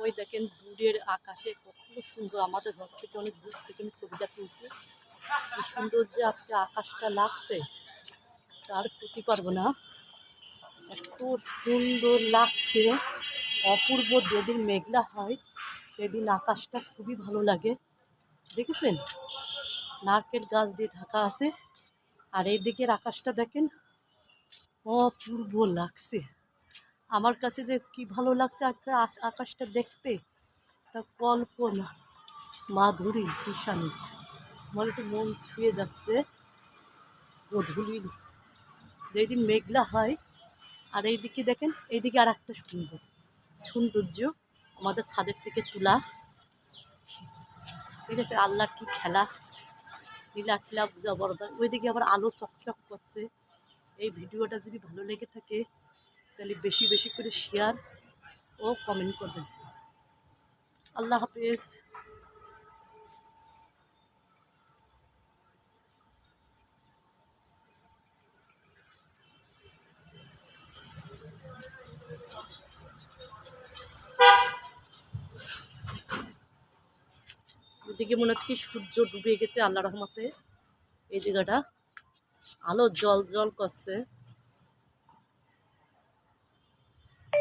ওই দেখেন দূরের আকাশে কত সুন্দর, আমাদের ঘর থেকে অনেক দূর থেকে আমি ছবিটা তুলছি। কি সুন্দর যে আজকে আকাশটা লাগছে তার ক্ষতি পারবো না, এত সুন্দর লাগছে, অপূর্ব। যেদিন মেঘলা হয় সেদিন আকাশটা খুবই ভালো লাগে। দেখেছেন নারকেল গাছ দিয়ে ঢাকা আছে, আর এই দিকের আকাশটা দেখেন অপূর্ব লাগছে। আমার কাছে যে কি ভালো লাগছে আজকে আকাশটা দেখতে, তা কল্পনা মাধুরী ঈশানী, মনে হচ্ছে মন ছুঁয়ে যাচ্ছে। গধূলির যেদিন মেঘলা হয়, আর এইদিকে দেখেন এইদিকে আর একটা সৌন্দর্য আমাদের ছাদের থেকে তোলা, ঠিক আছে। আল্লাহর কি খেলা, লীলা খেলা বুঝা বড়দার। ওইদিকে আবার আলো চকচক করছে। এই ভিডিওটা যদি ভালো লেগে থাকে তাহলে বেশি বেশি করে শেয়ার ও কমেন্ট করবেন। আল্লাহ হাফেজ। ওদিকে মনে হচ্ছে কি সূর্য ডুবে গেছে আল্লাহ রহমতে। এই জায়গাটা আলো জল জল করছে।